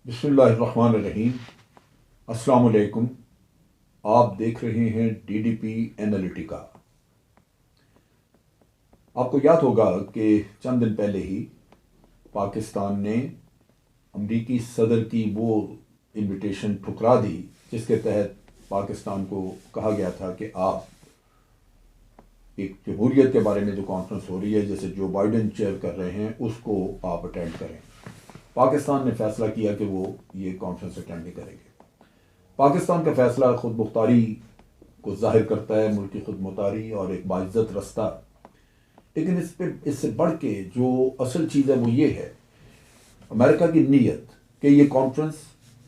बिस्मिल्लाहिर्रहमानिर्रहीम। अस्सलाम वालेकुम। आप देख रहे हैं डीडीपी एनालिटिका। आपको याद होगा कि चंद दिन पहले ही पाकिस्तान ने अमरीकी सदर की वो इनविटेशन ठुकरा दी जिसके तहत पाकिस्तान को कहा गया था कि आप एक जमहूरियत के बारे में जो कॉन्फ्रेंस हो रही है जैसे जो बाइडेन चेयर कर रहे हैं उसको आप अटेंड करें। पाकिस्तान ने फैसला किया कि वो ये कॉन्फ्रेंस अटेंड नहीं करेंगे। पाकिस्तान का फैसला खुद मुख्तारी को जाहिर करता है, मुल्क की खुद मुख्तारी और एक बाइज्जत रास्ता। लेकिन इस पे इससे बढ़ के जो असल चीज़ है वो ये है अमेरिका की नीयत कि ये कॉन्फ्रेंस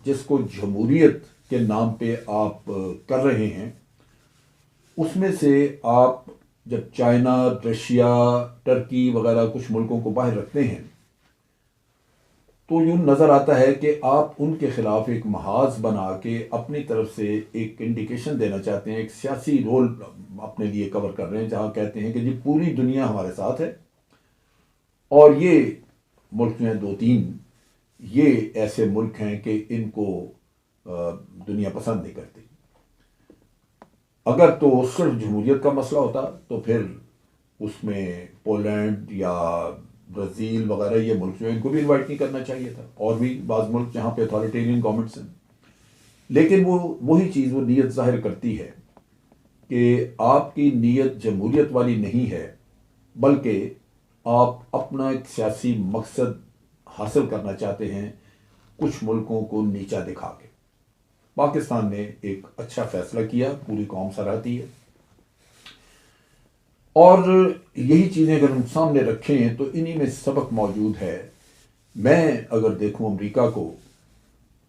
जिसको जमहूरियत के नाम पे आप कर रहे हैं उसमें से आप जब चाइना, रशिया, टर्की वगैरह कुछ मुल्कों को बाहर रखते हैं तो यूँ नज़र आता है कि आप उनके खिलाफ एक महाज बना के अपनी तरफ से एक इंडिकेशन देना चाहते हैं, एक सियासी रोल अपने लिए कवर कर रहे हैं जहाँ कहते हैं कि जी पूरी दुनिया हमारे साथ है और ये मुल्क में दो तीन ये ऐसे मुल्क हैं कि इनको दुनिया पसंद नहीं करती। अगर तो सिर्फ जमहूरियत का मसला होता तो फिर उसमें पोलैंड या ब्राज़ील वगैरह ये मुल्क जो है इनको भी इनवाइट नहीं करना चाहिए था, और भी बाज़ मुल्क जहाँ पे अथॉरिटेरियन गवर्नमेंट्स हैं। लेकिन वो वही चीज़ वो नीयत जाहिर करती है कि आपकी नीयत जमहूरियत वाली नहीं है बल्कि आप अपना एक सियासी मकसद हासिल करना चाहते हैं कुछ मुल्कों को नीचा दिखा के। पाकिस्तान ने एक अच्छा फैसला किया, पूरी कौम सराहती है और यही चीज़ें अगर हम सामने रखें तो इन्हीं में सबक मौजूद है। मैं अगर देखूं अमेरिका को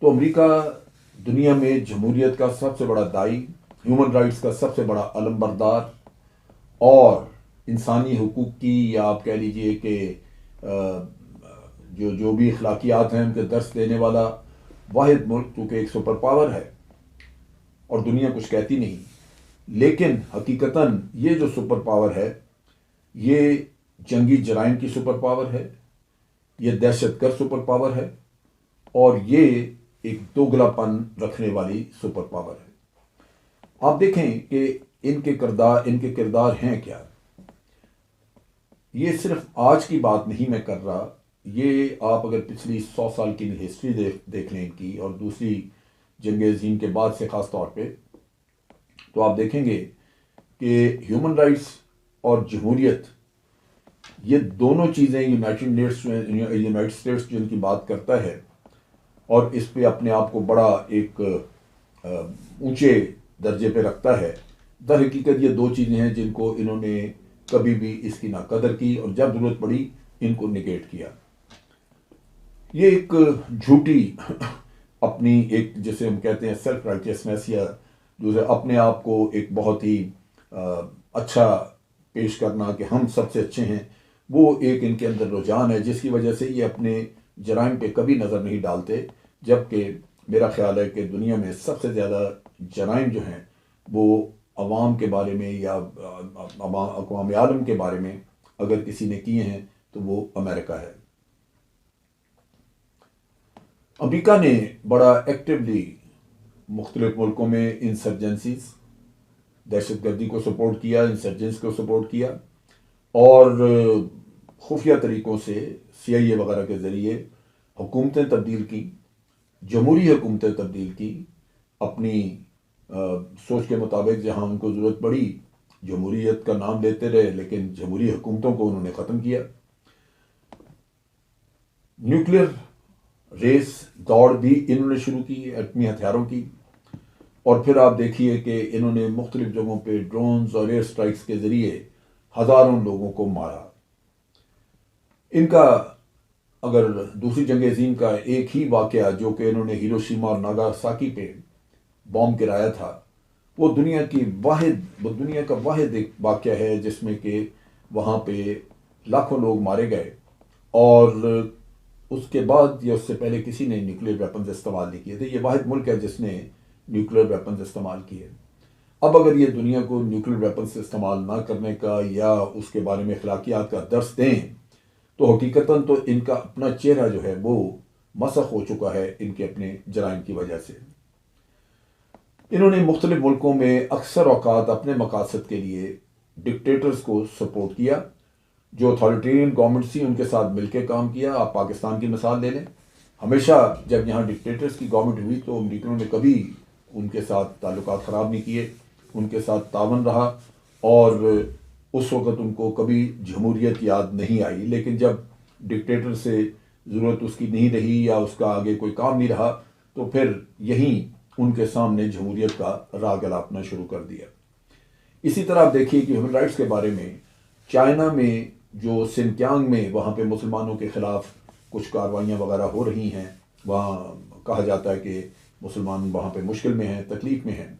तो अमेरिका दुनिया में जमहूरियत का सबसे बड़ा दाई, ह्यूमन राइट्स का सबसे बड़ा अलमबरदार और इंसानी हुकूक की या आप कह लीजिए कि जो भी अखलाकियात हैं उनके दर्स देने वाला वाहिद मुल्क, चूँकि एक सुपर पावर है और दुनिया कुछ कहती नहीं। लेकिन हकीकतन ये जो सुपर पावर है ये जंगी जराइम की सुपर पावर है, ये दहशतगर्द सुपर पावर है और ये एक दोगलापन रखने वाली सुपर पावर है। आप देखें कि इनके किरदार हैं क्या। ये सिर्फ आज की बात नहीं मैं कर रहा, ये आप अगर पिछली 100 साल की हिस्ट्री देख लें इनकी और दूसरी जंग अज़ीम के बाद से ख़ास तौर पे, तो आप देखेंगे कि ह्यूमन राइट्स और जमहूरियत ये दोनों चीज़ें यूनाइटेड स्टेट्स जिनकी बात करता है और इस पे अपने आप को बड़ा एक ऊंचे दर्जे पे रखता है, दर हकीकत ये दो चीज़ें हैं जिनको इन्होंने कभी भी इसकी ना कदर की और जब ज़रूरत पड़ी इनको निगेट किया। ये एक झूठी अपनी एक जिसे हम कहते हैं सेल्फ राइटियसनेस या जो अपने आप को एक बहुत ही अच्छा पेश करना कि हम सबसे अच्छे हैं, वो एक इनके अंदर रुझान है जिसकी वजह से ये अपने जराइम पे कभी नज़र नहीं डालते। जबकि मेरा ख्याल है कि दुनिया में सबसे ज़्यादा जराइम जो हैं वो अवाम के बारे में या अक़वाम आलम के बारे में अगर किसी ने किए हैं तो वो अमेरिका है। अमेरिका ने बड़ा एक्टिवली मुख्तलिफ मुल्कों में इंसर्जेंसीज, दहशतगर्दी को सपोर्ट किया, इंसर्जेंस को सपोर्ट किया और खुफिया तरीक़ों से CIA वगैरह के ज़रिए हुकूमतें तब्दील की, जमहूरी हुकूमतें तब्दील की, अपनी सोच के मुताबिक। जहाँ उनको ज़रूरत पड़ी जमहूरियत का नाम लेते रहे लेकिन जमहूरी हुकूमतों को उन्होंने ख़त्म किया। न्यूक्लियर रेस दौड़ भी इन्होंने शुरू की एटमी हथियारों की, और फिर आप देखिए कि इन्होंने मुख्तलिफ जगहों पे ड्रोन्स और एयर स्ट्राइक्स के ज़रिए हज़ारों लोगों को मारा। इनका अगर दूसरी जंग अज़ीम का एक ही वाक़या जो कि इन्होंने हिरोशिमा और नागासाकी पे बॉम्ब गिराया था, वो दुनिया का वाहिद एक वाक़या है जिसमें कि वहाँ पे लाखों लोग मारे गए और उसके बाद या उससे पहले किसी ने न्यूक्लियर वेपन्स इस्तेमाल नहीं किए थे। ये वाहिद मुल्क है जिसने न्यूक्लियर वेपन्स इस्तेमाल किए। अब अगर ये दुनिया को न्यूक्लियर वेपन्स इस्तेमाल ना करने का या उसके बारे में अखलाकियात का दर्स दें तो हकीकतन तो इनका अपना चेहरा जो है वो मसख हो चुका है इनके अपने जराइम की वजह से। इन्होंने मुख्तलिफ मुल्कों में अक्सर औकात अपने मकासद के लिए डिक्टेटर्स को सपोर्ट किया। जो अथॉरिटेरियन गवर्नमेंट थी उनके साथ मिलकर काम किया। आप पाकिस्तान की मिसाल ले लें, हमेशा जब यहाँ डिक्टेटर्स की गवर्नमेंट हुई तो अमरीकनों ने कभी उनके साथ ताल्लुकात ख़राब नहीं किए, उनके साथ तावन रहा, और उस वक़्त उनको कभी जमहूरियत याद नहीं आई। लेकिन जब डिक्टेटर से ज़रूरत उसकी नहीं रही या उसका आगे कोई काम नहीं रहा तो फिर यहीं उनके सामने जमहूरियत का राग अलापना शुरू कर दिया। इसी तरह आप देखिए कि ह्यूमन राइट्स के बारे में चाइना में जो सिनक्यांग में वहाँ पे मुसलमानों के ख़िलाफ़ कुछ कार्रवाइयाँ वगैरह हो रही हैं, वहाँ कहा जाता है कि मुसलमान वहाँ पे मुश्किल में हैं, तकलीफ़ में हैं।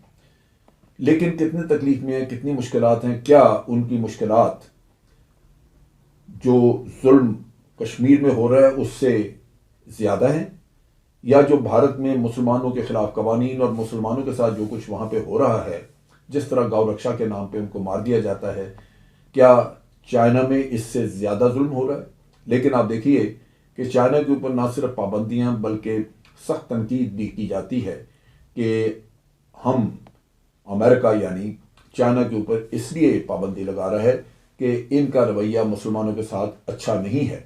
लेकिन कितनी तकलीफ़ में हैं, कितनी मुश्किलात हैं, क्या उनकी मुश्किलात जो जुल्म कश्मीर में हो रहा है उससे ज़्यादा हैं, या जो भारत में मुसलमानों के ख़िलाफ़ कवानीन और मुसलमानों के साथ जो कुछ वहाँ पे हो रहा है, जिस तरह गौ रक्षा के नाम पे उनको मार दिया जाता है, क्या चाइना में इससे ज़्यादा जुल्म हो रहा है? लेकिन आप देखिए कि चाइना के ऊपर ना सिर्फ पाबंदियाँ बल्कि सख्त तनकीद भी की जाती है कि हम अमेरिका यानी चाइना के ऊपर इसलिए पाबंदी लगा रहा है कि इनका रवैया मुसलमानों के साथ अच्छा नहीं है,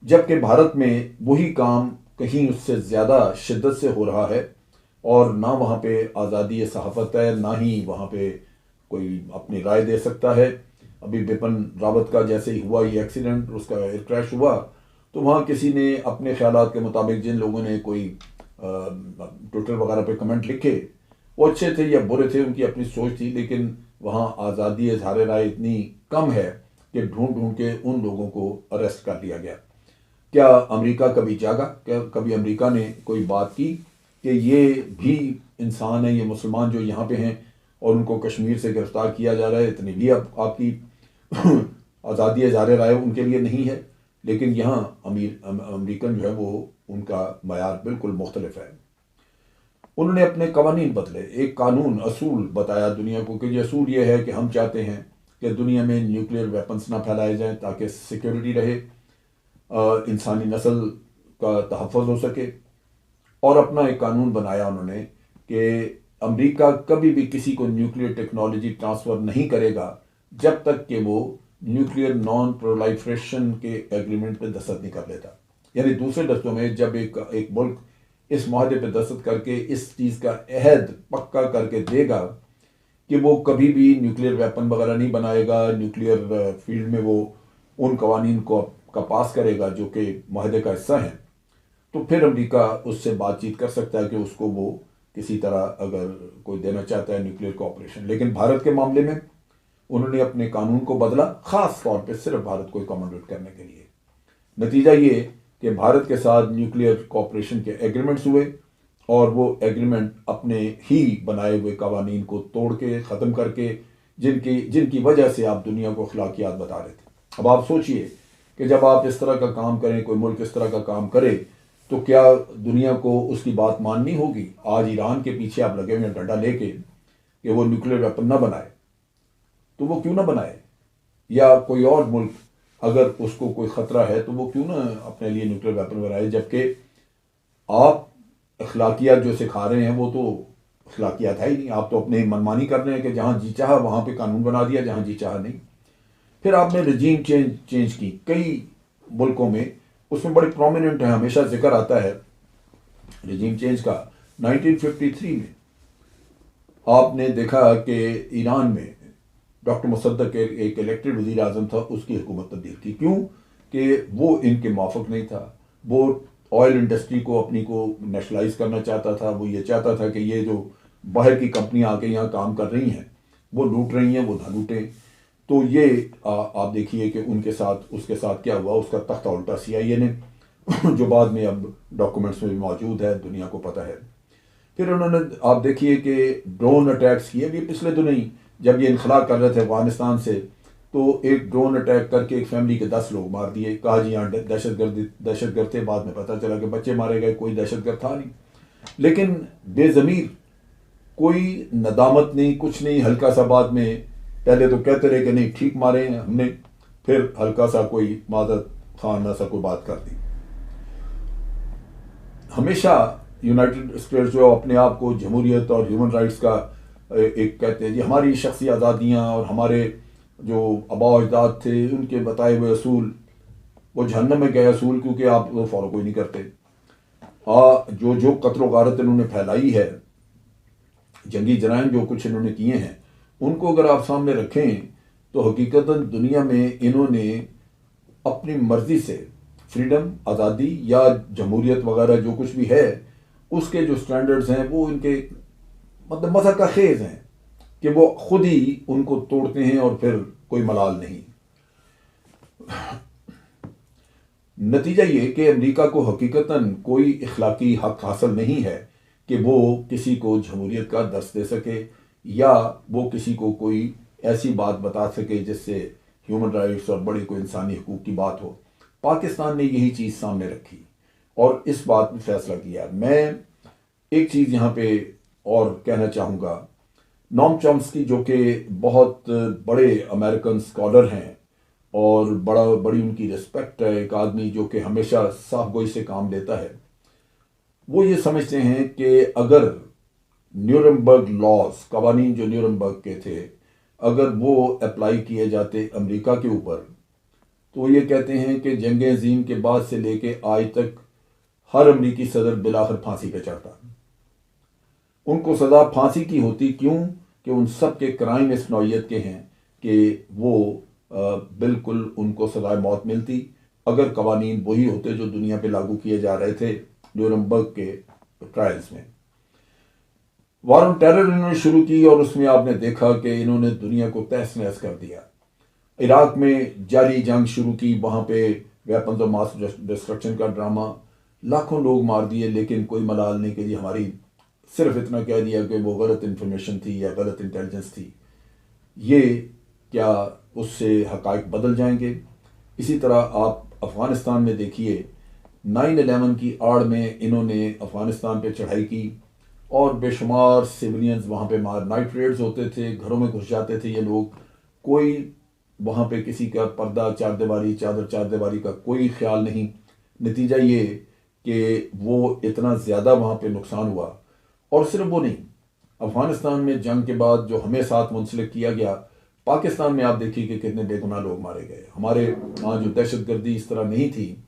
जबकि भारत में वही काम कहीं उससे ज़्यादा शिद्दत से हो रहा है और ना वहाँ पे आज़ादी सहाफ़त है, ना ही वहाँ पे कोई अपनी राय दे सकता है। अभी बिपिन रावत का जैसे ही हुआ ये एक्सीडेंट, उसका एयर क्रैश हुआ, तो वहाँ किसी ने अपने ख्यालात के मुताबिक जिन लोगों ने कोई ट्विटर वगैरह पे कमेंट लिखे वो अच्छे थे या बुरे थे, उनकी अपनी सोच थी, लेकिन वहाँ आज़ादी इज़हार राय इतनी कम है कि ढूंढ ढूंढ के उन लोगों को अरेस्ट कर लिया गया। क्या अमेरिका कभी जागा? क्या कभी अमेरिका ने कोई बात की कि ये भी इंसान है, ये मुसलमान जो यहाँ पे हैं और उनको कश्मीर से गिरफ्तार किया जा रहा है, इतनी भी आपकी आज़ादी इज़हार राय उनके लिए नहीं है? लेकिन यहाँ अमेरिकन जो है वो उनका मयार बिल्कुल मुख्तलिफ है। उन्होंने अपने कवानीन बदले, एक कानून असूल बताया दुनिया को कि ये असूल ये है कि हम चाहते हैं कि दुनिया में न्यूक्लियर वेपन्स ना फैलाए जाएं ताकि सिक्योरिटी रहे, इंसानी नस्ल का तहफ़्फ़ुज़ हो सके। और अपना एक कानून बनाया उन्होंने कि अमेरिका कभी भी किसी को न्यूक्लियर टेक्नोलॉजी ट्रांसफ़र नहीं करेगा जब तक कि वो न्यूक्लियर नॉन प्रोलाइफरेशन के एग्रीमेंट पे दस्तखत नहीं कर लेता। यानी दूसरे लफ्ज़ों में जब एक मुल्क इस माहदे पे दस्तखत करके इस चीज़ का अहद पक्का करके देगा कि वो कभी भी न्यूक्लियर वेपन वगैरह नहीं बनाएगा, न्यूक्लियर फील्ड में वो उन कवानीन को का पास करेगा जो कि माहदे का हिस्सा हैं, तो फिर अमेरिका उससे बातचीत कर सकता है कि उसको वो किसी तरह अगर कोई देना चाहता है न्यूक्लियर कोऑपरेशन। लेकिन भारत के मामले में उन्होंने अपने कानून को बदला, ख़ास तौर पे सिर्फ भारत को अकोमोडेट करने के लिए। नतीजा ये कि भारत के साथ न्यूक्लियर कोऑपरेशन के एग्रीमेंट्स हुए और वो एग्रीमेंट अपने ही बनाए हुए कवानीन को तोड़ के ख़त्म करके जिनकी वजह से आप दुनिया को अखलाकियात बता रहे थे। अब आप सोचिए कि जब आप इस तरह का काम करें, कोई मुल्क इस तरह का काम करे, तो क्या दुनिया को उसकी बात माननी होगी? आज ईरान के पीछे आप लगे हुए डंडा लेके कि वो न्यूक्लियर वेपन ना बनाए, तो वो क्यों ना बनाए? या कोई और मुल्क अगर उसको कोई ख़तरा है तो वो क्यों ना अपने लिए न्यूक्लियर वेपन बनाए? जबकि आप अखलाकियात जो सिखा रहे हैं वो तो अखलाकियात है ही नहीं। आप तो अपने मनमानी कर रहे हैं कि जहाँ जी चाहा वहाँ पे कानून बना दिया, जहाँ जी चाहा नहीं। फिर आपने रजीम चेंज की कई मुल्कों में, उसमें बड़े प्रोमिनेंट है, हमेशा जिक्र आता है रजीम चेंज का। 1953 में आपने देखा कि ईरान में डॉक्टर मुसद्दक एक इलेक्टेड वज़ीर आज़म था, उसकी हुकूमत तब्दील की। क्यों? कि वो इनके माफ़िक नहीं था। वो ऑयल इंडस्ट्री को अपनी को नेशनलाइज करना चाहता था। वो ये चाहता था कि ये जो बाहर की कंपनियां आके यहाँ काम कर रही हैं वो लूट रही हैं, वो ना लूटें। तो ये आप देखिए कि उसके साथ क्या हुआ, उसका तख्ता उल्टा CIA ने जो बाद में अब डॉक्यूमेंट्स में भी मौजूद है, दुनिया को पता है। फिर उन्होंने आप देखिए कि ड्रोन अटैक्स किए। अभी पिछले दिनों ही जब ये इनखला कर रहे थे अफगानिस्तान से, तो एक ड्रोन अटैक करके एक फैमिली के 10 लोग मार दिए। कहा जी यहाँ दहशतगर्द थे, बाद में पता चला कि बच्चे मारे गए, कोई दहशतगर्द था नहीं। लेकिन बेज़मीर, कोई नदामत नहीं, कुछ नहीं। हल्का सा बाद में पहले तो कहते रहे कि नहीं ठीक मारे हैं हमने, फिर हल्का सा कोई मादत खाना सा कोई बात कर दी। हमेशा यूनाइटेड स्टेट्स जो अपने आप को जमहूरियत और ह्यूमन राइट्स का एक कहते हैं जी, हमारी शख्सी आज़ादियाँ और हमारे जो आबा अजदाद थे उनके बताए हुए असूल, वो जहन्नम में गए असूल, क्योंकि आप वो फॉलो कोई नहीं करते। जो जो कत्ल गारत इन्होंने फैलाई है, जंगी जराइम जो कुछ इन्होंने किए हैं, उनको अगर आप सामने रखें तो हकीकतन दुनिया में इन्होंने अपनी मर्जी से फ्रीडम, आज़ादी या जमहूरियत वगैरह जो कुछ भी है उसके जो स्टैंडर्ड्स हैं वो इनके मतलब मज़ा का खेज हैं कि वो खुद ही उनको तोड़ते हैं और फिर कोई मलाल नहीं। नतीजा ये कि अमेरिका को हकीकतन कोई इखलाकी हक हासिल नहीं है कि वो किसी को जमहूरियत का दर्स दे सके या वो किसी को कोई ऐसी बात बता सके जिससे ह्यूमन राइट्स और बड़े कोई इंसानी हकूक़ की बात हो। पाकिस्तान ने यही चीज़ सामने रखी और इस बात में फैसला किया। मैं एक चीज़ यहाँ पे और कहना चाहूँगा, नोम चॉम्स्की जो कि बहुत बड़े अमेरिकन स्कॉलर हैं और बड़ी उनकी रिस्पेक्ट है, एक आदमी जो कि हमेशा साफ गोई से काम लेता है, वो ये समझते हैं कि अगर न्यूरमबर्ग लॉज, कवानीन जो न्यूरमबर्ग के थे, अगर वो अप्लाई किए जाते अमेरिका के ऊपर, तो ये कहते हैं कि जंग अजीम के बाद से लेके आज तक हर अमरीकी सदर बिलाखिर फांसी पे चढ़ता। उनको सज़ा फांसी की होती, क्यों कि उन सब के क्राइम इस नौयत के हैं कि वो बिल्कुल उनको सज़ाए मौत मिलती अगर कवानीन वही होते जो दुनिया पे लागू किए जा रहे थे न्यूरमबर्ग के ट्रायल्स में। वॉर ऑन टेरर इन्होंने शुरू की और उसमें आपने देखा कि इन्होंने दुनिया को तहस नहस कर दिया। इराक में जारी जंग शुरू की, वहाँ पे वेपन्स ऑफ मास डिस्ट्रक्शन का ड्रामा, लाखों लोग मार दिए, लेकिन कोई मलाल नहीं कि जी हमारी सिर्फ इतना कह दिया कि वो गलत इंफॉर्मेशन थी या गलत इंटेलिजेंस थी। ये क्या उससे हकायक बदल जाएंगे? इसी तरह आप अफ़गानिस्तान में देखिए, 9/11 की आड़ में इन्होंने अफ़गानिस्तान पे चढ़ाई की और बेशुमार सिविलियंस वहाँ पे मार, नाइट रेड्स होते थे, घरों में घुस जाते थे ये लोग, कोई वहाँ पे किसी का पर्दा चारदीवारी, चादर चारदीवारी का कोई ख्याल नहीं। नतीजा ये कि वो इतना ज़्यादा वहाँ पे नुकसान हुआ। और सिर्फ वो नहीं, अफ़गानिस्तान में जंग के बाद जो हमें साथ मुंसलिक किया गया, पाकिस्तान में आप देखिए कि कितने बेगुनाह लोग मारे गए। हमारे यहाँ जो दहशतगर्दी इस तरह नहीं थी,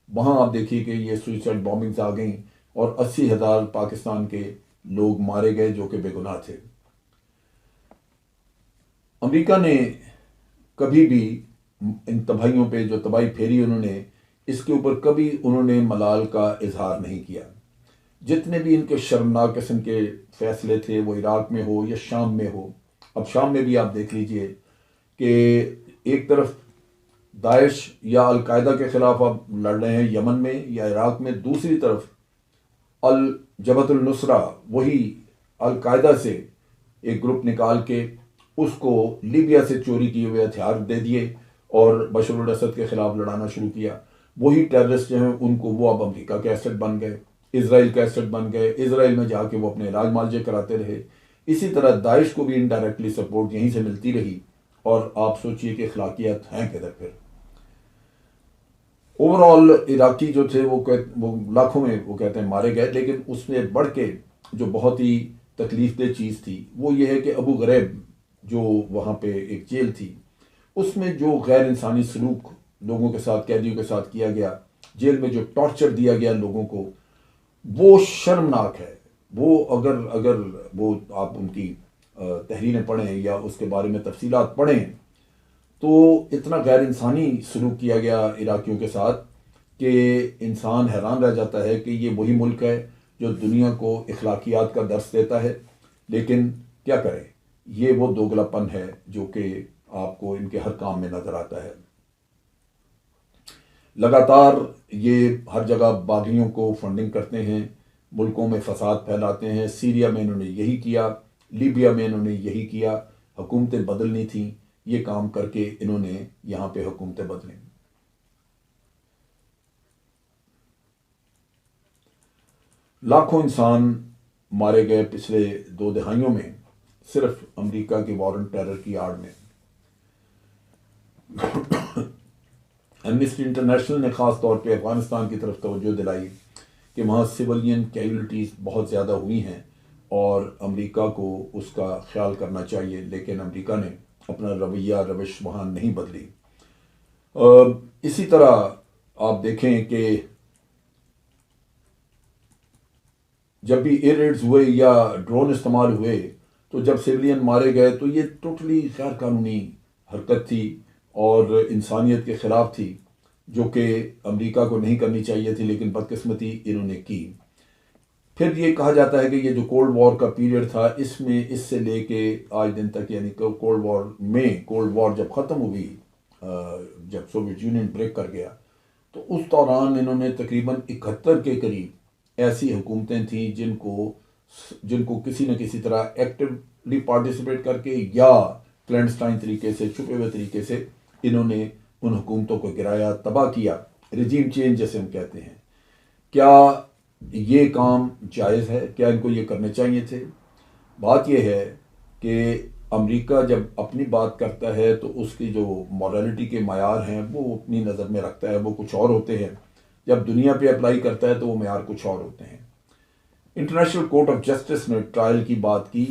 वहाँ आप देखिए कि ये सुइसाइड बॉम्बिंग्स आ गई और 80,000 पाकिस्तान के लोग मारे गए जो कि बेगुनाह थे। अमेरिका ने कभी भी इन तबाहियों पे जो तबाही फेरी उन्होंने, इसके ऊपर कभी उन्होंने मलाल का इजहार नहीं किया। जितने भी इनके शर्मनाक किस्म के फैसले थे, वो इराक में हो या शाम में हो। अब शाम में भी आप देख लीजिए कि एक तरफ दाइश या अलकायदा के ख़िलाफ़ आप लड़ रहे हैं यमन में या इराक में, दूसरी तरफ अल जबहतुल नुसरा, वही अलकायदा से एक ग्रुप निकाल के उसको लीबिया से चोरी किए हुए हथियार दे दिए और बशर अल असद के ख़िलाफ़ लड़ाना शुरू किया। वही टेररिस्ट जो हैं उनको वो अब अमेरिका के एसेट बन गए, इसराइल का एसेट बन गए, इसराइल में जाके वो अपने राज मालजे कराते रहे। इसी तरह दाइश को भी इनडायरेक्टली सपोर्ट यहीं से मिलती रही और आप सोचिए कि अखलाकियात हैं किधर फिर। ओवरऑल इराकी जो थे वो लाखों में वो कहते हैं मारे गए, लेकिन उसमें बढ़ के जो बहुत ही तकलीफदेह चीज़ थी वो ये है कि अबू गरैब जो वहाँ पे एक जेल थी, उसमें जो गैर इंसानी सलूक लोगों के साथ, कैदियों के साथ किया गया, जेल में जो टॉर्चर दिया गया लोगों को, वो शर्मनाक है। वो अगर वो आप उनकी तहरीरें पढ़ें या उसके बारे में तफसीलात पढ़ें तो इतना गैर इंसानी सलूक किया गया इराकियों के साथ कि इंसान हैरान रह जाता है कि ये वही मुल्क है जो दुनिया को अखलाकियात का दर्स देता है, लेकिन क्या करें, ये वो दोगलापन है जो कि आपको इनके हर काम में नज़र आता है। लगातार ये हर जगह बागियों को फंडिंग करते हैं, मुल्कों में फसाद फैलाते हैं। सीरिया में इन्होंने यही किया, लीबिया में इन्होंने यही किया। हुकूमतें बदलनी थी, ये काम करके इन्होंने यहाँ पे हुकूमतें बदलें। लाखों इंसान मारे गए पिछले 2 दहाइयों में सिर्फ अमेरिका की वॉर ऑन टेरर की आड़ में। एमनेस्टी इंटरनेशनल ने ख़ास तौर पे अफ़गानिस्तान की तरफ तवज्जो दिलाई कि वहाँ सिविलियन कैजुअल्टीज़ बहुत ज़्यादा हुई हैं और अमेरिका को उसका ख्याल करना चाहिए, लेकिन अमेरिका ने अपना रवैश वहाँ नहीं बदली। इसी तरह आप देखें कि जब भी एयर रेड्स हुए या ड्रोन इस्तेमाल हुए तो जब सिविलियन मारे गए तो ये टोटली गैर कानूनी हरकत थी और इंसानियत के ख़िलाफ़ थी, जो कि अमेरिका को नहीं करनी चाहिए थी, लेकिन बदकिस्मती इन्होंने की। फिर ये कहा जाता है कि ये जो कोल्ड वॉर का पीरियड था, इसमें इससे लेके आज दिन तक, यानी कोल्ड वॉर जब ख़त्म हुई, जब सोवियत यूनियन ब्रेक कर गया, तो उस दौरान इन्होंने तकरीबन 71 के करीब ऐसी हुकूमतें थीं जिनको किसी न किसी तरह एक्टिवली पार्टिसिपेट करके या क्लैंडस्टाइन तरीके से, छुपे हुए तरीके से इन्होंने उन हुकूमतों को गिराया, तबाह किया, रिजीम चेंज जैसे हम कहते हैं। क्या ये काम जायज़ है? क्या इनको ये करने चाहिए थे? बात यह है कि अमेरिका जब अपनी बात करता है तो उसकी जो मॉरलिटी के मायार हैं वो अपनी नज़र में रखता है, वो कुछ और होते हैं। जब दुनिया पे अप्लाई करता है तो वो मायार कुछ और होते हैं। इंटरनेशनल कोर्ट ऑफ जस्टिस ने ट्रायल की बात की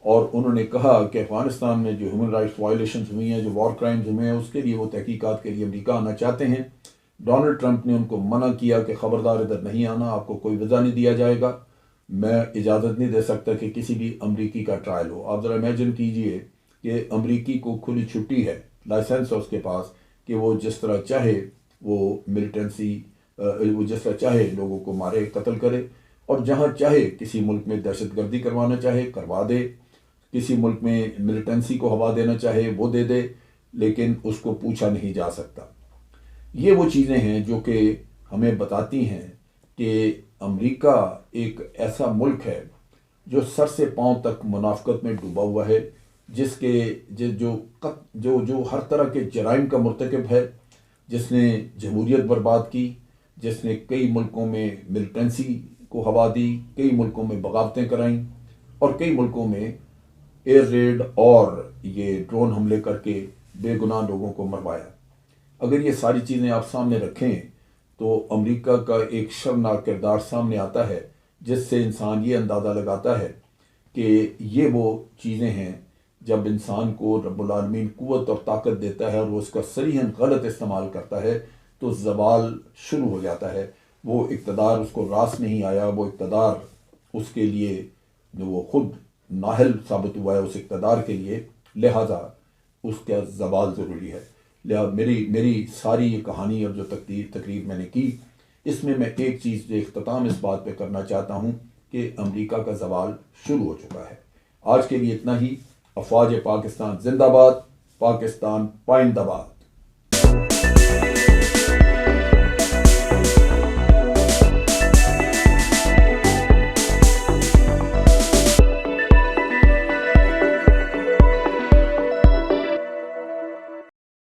और उन्होंने कहा कि अफगानिस्तान में जो ह्यूमन राइट्स वायलेशंस हुई हैं, जो वॉर क्राइम्स हुए हैं, उसके लिए वो तहकीकात के लिए अमेरिका आना चाहते हैं। डोनाल्ड ट्रंप ने उनको मना किया कि ख़बरदार इधर नहीं आना, आपको कोई वीज़ा नहीं दिया जाएगा, मैं इजाज़त नहीं दे सकता कि किसी भी अमरीकी का ट्रायल हो। आप ज़रा इमेजिन कीजिए कि अमरीकी को खुली छुट्टी है, लाइसेंस है उसके पास कि वो जिस तरह चाहे वो वो जिस तरह चाहे लोगों को मारे, कत्ल करे, और जहाँ चाहे किसी मुल्क में दहशतगर्दी करवाना चाहे करवा दे, किसी मुल्क में मिलिटेंसी को हवा देना चाहे वो दे दे, लेकिन उसको पूछा नहीं जा सकता। ये वो चीज़ें हैं जो कि हमें बताती हैं कि अमेरिका एक ऐसा मुल्क है जो सर से पांव तक मुनाफकत में डूबा हुआ है, जिसके जो हर तरह के जराइम का मुर्तकब है, जिसने जमहूरियत बर्बाद की, जिसने कई मुल्कों में मिलिटेंसी को हवा दी, कई मुल्कों में बगावतें कराईं और कई मुल्कों में एयर रेड और ये ड्रोन हमले करके बेगुनाह लोगों को मरवाया। अगर ये सारी चीज़ें आप सामने रखें तो अमेरिका का एक शर्मनाक किरदार सामने आता है, जिससे इंसान ये अंदाज़ा लगाता है कि ये वो चीज़ें हैं जब इंसान को रब्बुल आलमीन कुव्वत और ताकत देता है और वो उसका सरीहन गलत इस्तेमाल करता है तो ज़वाल शुरू हो जाता है। वो इक़्तिदार उसको रास नहीं आया, वो इक़्तिदार उसके लिए जो वो खुद नाहल साबित हुआ है उस इक़्तिदार के लिए, लिहाजा उसका ज़वाल ज़रूरी है। लिहाजा मेरी सारी ये कहानी और जो तकरीर मैंने की, इसमें मैं एक चीज़ जो इख्तिताम इस बात पे करना चाहता हूँ कि अमेरिका का ज़वाल शुरू हो चुका है। आज के लिए इतना ही। अफ़वाज पाकिस्तान जिंदाबाद, पाकिस्तान पाइंदाबाद।